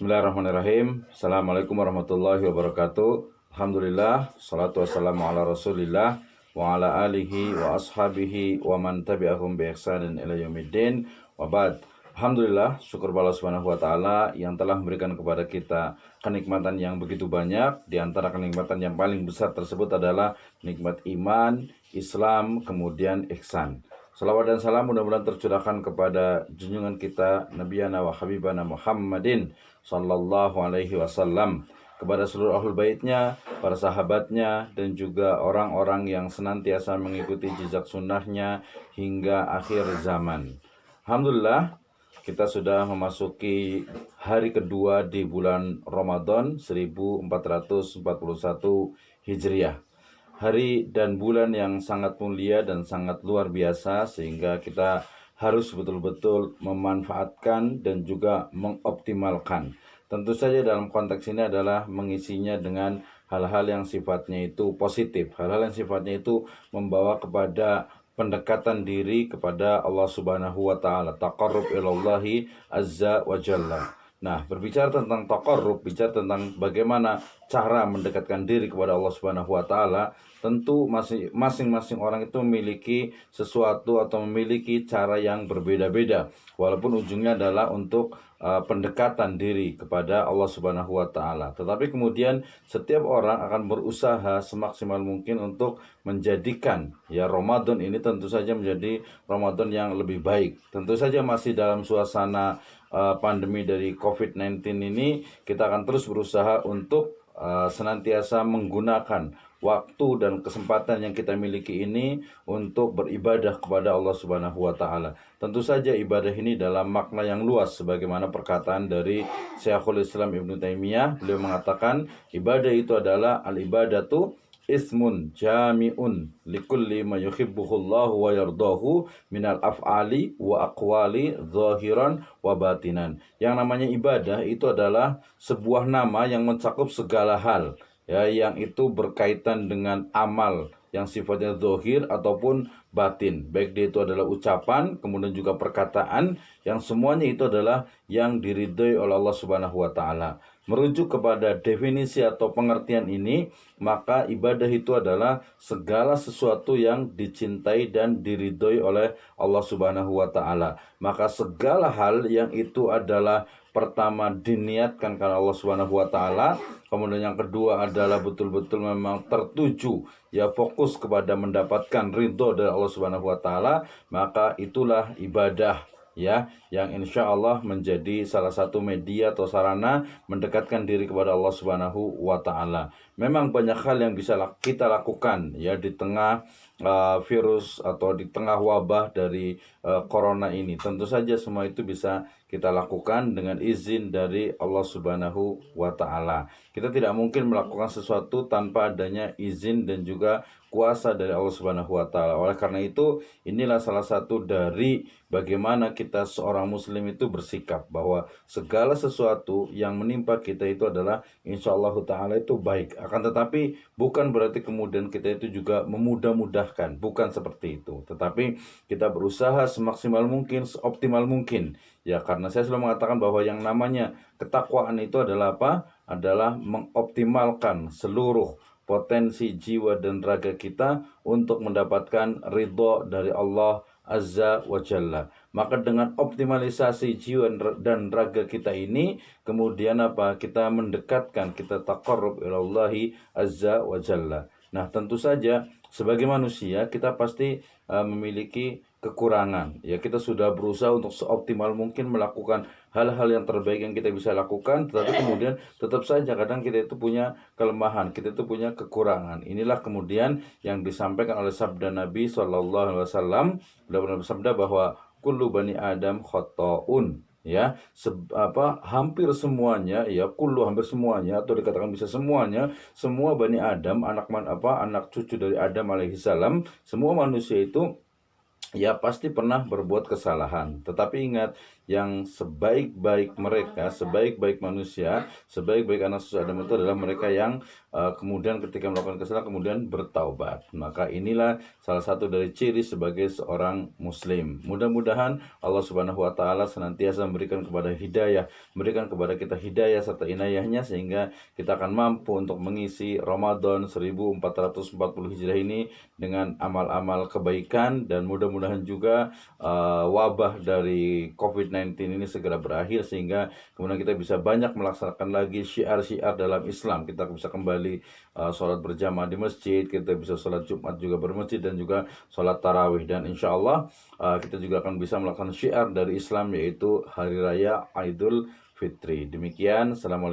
Bismillahirrahmanirrahim. Assalamualaikum warahmatullahi wabarakatuh. Alhamdulillah, salatu wassalamu ala rasulillah wa ala alihi wa ashabihi wa man tabi'ahum bi ihsanin ila yaumiddin wa ba'd. Alhamdulillah, syukur Allah Subhanahu wa taala yang telah memberikan kepada kita kenikmatan yang begitu banyak. Di antara kenikmatan yang paling besar tersebut adalah nikmat iman, Islam, kemudian ihsan. Salawat dan salam mudah-mudahan tercurahkan kepada junjungan kita Nabiyana wa Habibana Muhammadin sallallahu alaihi wasallam, kepada seluruh ahlul baitnya, para sahabatnya, dan juga orang-orang yang senantiasa mengikuti jejak sunnahnya hingga akhir zaman. Alhamdulillah, kita sudah memasuki hari kedua di bulan Ramadan 1441 Hijriah. Hari dan bulan yang sangat mulia dan sangat luar biasa, sehingga kita harus betul-betul memanfaatkan dan juga mengoptimalkan. Tentu saja dalam konteks ini adalah mengisinya dengan hal-hal yang sifatnya itu positif, hal-hal yang sifatnya itu membawa kepada pendekatan diri kepada Allah Subhanahu wa taala, taqarrub ilallahi azza wa jalla. Nah, berbicara tentang taqarrub, bicara tentang bagaimana cara mendekatkan diri kepada Allah Subhanahu wa taala, tentu masing-masing orang itu memiliki sesuatu atau memiliki cara yang berbeda-beda, walaupun ujungnya adalah untuk pendekatan diri kepada Allah Subhanahu wa taala. Tetapi kemudian setiap orang akan berusaha semaksimal mungkin untuk menjadikan Ramadan ini tentu saja menjadi Ramadan yang lebih baik. Tentu saja masih dalam suasana pandemi dari COVID-19 ini, kita akan terus berusaha untuk senantiasa menggunakan waktu dan kesempatan yang kita miliki ini untuk beribadah kepada Allah Subhanahu wa taala. Tentu saja ibadah ini dalam makna yang luas, sebagaimana perkataan dari Syekhul Islam Ibnu Taimiyah. Beliau mengatakan ibadah itu adalah al-ibadatu ismun jami'un likulli ma yuhibbuhullahu wa yardahu minal af'ali wa aqwali zahiran wa batinan. Yang namanya ibadah itu adalah sebuah nama yang mencakup segala hal, yang itu berkaitan dengan amal yang sifatnya zahir ataupun batin, baik dia itu adalah ucapan, kemudian juga perkataan, yang semuanya itu adalah yang diridhoi oleh Allah Subhanahu wa taala. Merujuk kepada definisi atau pengertian ini, maka ibadah itu adalah segala sesuatu yang dicintai dan diridhoi oleh Allah Subhanahu wa taala. Maka segala hal yang itu adalah pertama diniatkan karena Allah Subhanahu wa taala, kemudian yang kedua adalah betul-betul memang tertuju, fokus kepada mendapatkan ridho dari Allah Subhanahu wa taala, maka itulah ibadah yang insya Allah menjadi salah satu media atau sarana mendekatkan diri kepada Allah Subhanahu wa taala. Memang banyak hal yang bisa kita lakukan di tengah virus atau di tengah wabah dari corona ini. Tentu saja semua itu bisa kita lakukan dengan izin dari Allah Subhanahu wa taala. Kita tidak mungkin melakukan sesuatu tanpa adanya izin dan juga kuasa dari Allah Subhanahu wa taala. Oleh karena itu, inilah salah satu dari bagaimana kita seorang muslim itu bersikap, bahwa segala sesuatu yang menimpa kita itu adalah insyaallah taala itu baik. Akan tetapi bukan berarti kemudian kita itu juga memudah-mudahkan, bukan seperti itu. Tetapi kita berusaha semaksimal mungkin, seoptimal mungkin. Karena saya selalu mengatakan bahwa yang namanya ketakwaan itu adalah apa? Adalah mengoptimalkan seluruh potensi jiwa dan raga kita untuk mendapatkan ridho dari Allah Azza wa Jalla. Maka dengan optimalisasi jiwa dan raga kita ini, kemudian kita mendekatkan, kita taqarrub ilallahi Azza wa Jalla. Nah, tentu saja sebagai manusia kita pasti memiliki kekurangan. Kita sudah berusaha untuk seoptimal mungkin melakukan hal-hal yang terbaik yang kita bisa lakukan, tetapi kemudian tetap saja kadang kita itu punya kelemahan, kita itu punya kekurangan. Inilah kemudian yang disampaikan oleh sabda Nabi SAW. Beliau bersabda bahwa kullu bani Adam khotoun. Hampir semuanya, hampir semuanya, atau dikatakan bisa semuanya, semua bani Adam, anak cucu dari Adam alaihissalam, semua manusia itu pasti pernah berbuat kesalahan. Tetapi ingat, yang sebaik-baik mereka, sebaik-baik manusia, sebaik-baik anak cucu Adam itu adalah mereka yang kemudian ketika melakukan kesalahan kemudian bertaubat. Maka inilah salah satu dari ciri sebagai seorang muslim. Mudah-mudahan Allah Subhanahu wa taala senantiasa memberikan kepada hidayah, memberikan kepada kita hidayah serta inayahnya sehingga kita akan mampu untuk mengisi Ramadan 1440 Hijriah ini dengan amal-amal kebaikan, dan mudah-mudahan juga wabah dari COVID-19 ini segera berakhir sehingga kemudian kita bisa banyak melaksanakan lagi syiar-syiar dalam Islam. Kita bisa kembali sholat berjamaah di masjid, kita bisa sholat Jumat juga bermasjid dan juga sholat tarawih, dan insya Allah kita juga akan bisa melakukan syiar dari Islam yaitu Hari Raya Idul Fitri. Demikian, Assalamualaikum.